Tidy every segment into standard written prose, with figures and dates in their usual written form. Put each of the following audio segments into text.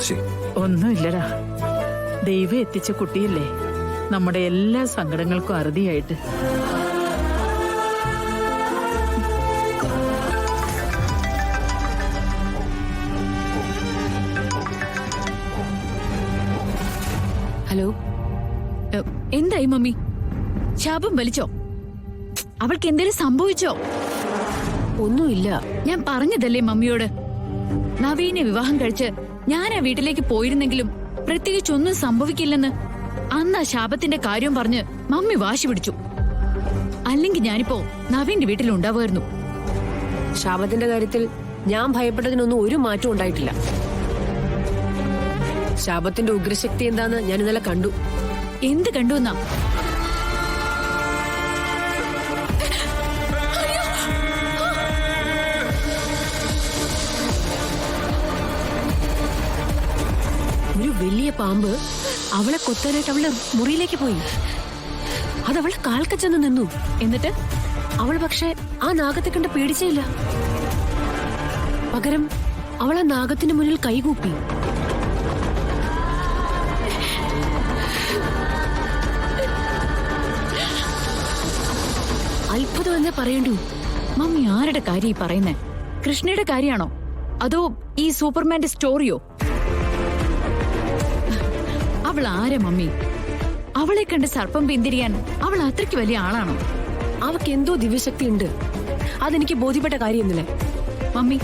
മുത്തശ്ശി? ഒന്നുമില്ലടാ, ദൈവം എത്തിച്ച കുട്ടിയല്ലേ, നമ്മുടെ എല്ലാ സങ്കടങ്ങൾക്കും അറുതിയായിട്ട്. ഹലോ, എന്തായി മമ്മി? ശാപം വലിച്ചോ? അവൾക്ക് എന്തേലും സംഭവിച്ചോ? ഒന്നുമില്ല. ഞാൻ പറഞ്ഞതല്ലേ മമ്മിയോട്, നവീനെ വിവാഹം കഴിച്ച് ഞാൻ ആ വീട്ടിലേക്ക് പോയിരുന്നെങ്കിലും പ്രത്യേകിച്ചൊന്നും സംഭവിക്കില്ലെന്ന്. അന്ന് ആ ശാപത്തിന്റെ കാര്യം പറഞ്ഞ് മമ്മി വാശി പിടിച്ചു. അല്ലെങ്കിൽ ഞാനിപ്പോ നവീന്റെ വീട്ടിലുണ്ടാവുമായിരുന്നു. ശാപത്തിന്റെ കാര്യത്തിൽ ഞാൻ ഭയപ്പെട്ടതിനൊന്നും ഒരു മാറ്റം ഉണ്ടായിട്ടില്ല. ശാപത്തിന്റെ ഉഗ്രശക്തി എന്താന്ന് ഞാൻ ഇന്നലെ കണ്ടു. എന്ത് കണ്ടു എന്നാ? ഒരു വലിയ പാമ്പ് അവളെ കൊത്താനായിട്ട് അവളുടെ മുറിയിലേക്ക് പോയി. അതവളെ കാൽക്ക ചെന്ന് നിന്നു. എന്നിട്ട് അവൾ പക്ഷെ ആ നാഗത്തെ കണ്ട് പേടിച്ചില്ല. പകരം അവൾ ആ നാഗത്തിന് മുന്നിൽ കൈകൂപ്പി. അത്ഭുതം എന്നേ പറയണ്ടു. മമ്മി ആരുടെ കാര്യം ഈ പറയുന്നേ? കൃഷ്ണയുടെ കാര്യാണോ അതോ ഈ സൂപ്പർമാന്റെ സ്റ്റോറിയോ? അവൾ ആരാ മമ്മി? അവളെ കണ്ട് സർപ്പം പിന്തിരിയാൻ അവൾ അത്രയ്ക്ക് വലിയ ആളാണോ? അവക്ക് എന്തോ ദിവ്യശക്തി ഉണ്ട്, അതെനിക്ക് ബോധ്യപ്പെട്ട കാര്യമൊന്നുമില്ലേ മമ്മി.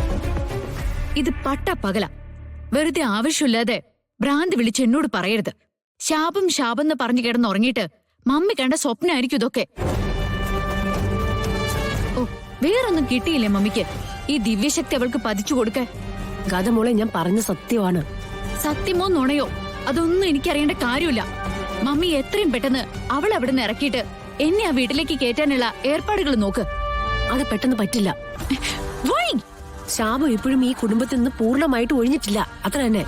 ഇത് പട്ട പകല, വെറുതെ ആവശ്യമില്ലാതെ ഭ്രാന്ത് വിളിച്ച് എന്നോട് പറയരുത്. ശാപം ശാപെന്ന് പറഞ്ഞു കിടന്നുറങ്ങിയിട്ട് മമ്മി കണ്ട സ്വപ്നമായിരിക്കും ഇതൊക്കെ. ഓ, വേറൊന്നും കിട്ടിയില്ലേ മമ്മിക്ക് ഈ ദിവ്യശക്തി അവൾക്ക് പതിച്ചു കൊടുക്കാൻ? ഗത മോളെ, ഞാൻ പറഞ്ഞ സത്യമാണ്. സത്യമോ നുണയോ അതൊന്നും എനിക്കറിയേണ്ട കാര്യമില്ല. മമ്മി എത്രയും പെട്ടെന്ന് അവൾ അവിടെ നിന്ന് ഇറക്കിയിട്ട് എന്നെ ആ വീട്ടിലേക്ക് കയറ്റാനുള്ള ഏർപ്പാടുകൾ നോക്ക്. അത് പെട്ടെന്ന് പറ്റില്ല. വൈ? ശാപം ഇപ്പോഴും ഈ കുടുംബത്തിൽ നിന്ന് പൂർണ്ണമായിട്ട് ഒഴിഞ്ഞിട്ടില്ല, അത്ര തന്നെ.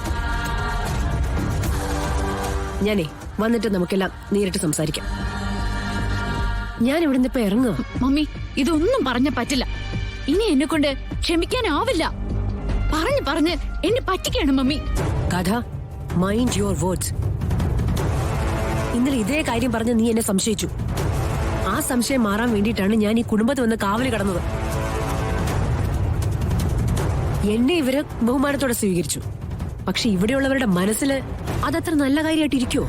ഞാനേ വന്നിട്ട് നമുക്കെല്ലാം നേരിട്ട് സംസാരിക്കാം. ഞാൻ ഇവിടുന്ന് ഇപ്പൊ ഇറങ്ങുക. മമ്മി, ഇതൊന്നും പറഞ്ഞ പറ്റില്ല. ഇനി എന്നെ കൊണ്ട് ക്ഷമിക്കാനാവില്ല. പറഞ്ഞ് എന്നെ പറ്റിക്കാണ് മമ്മി. കഥ, മൈൻഡ് യുവർ വേർഡ്സ്. ഇന്നലെ ഇതേ കാര്യം പറഞ്ഞ് നീ എന്നെ സംശയിച്ചു. ആ സംശയം മാറാൻ വേണ്ടിയിട്ടാണ് ഞാൻ ഈ കുടുംബത്തിൽ വന്ന് കാവല് കടന്നത്. എന്നെ ഇവര് ബഹുമാനത്തോടെ സ്വീകരിച്ചു. പക്ഷെ ഇവിടെയുള്ളവരുടെ മനസ്സില് അതത്ര നല്ല കാര്യമായിട്ടിരിക്കുവോ?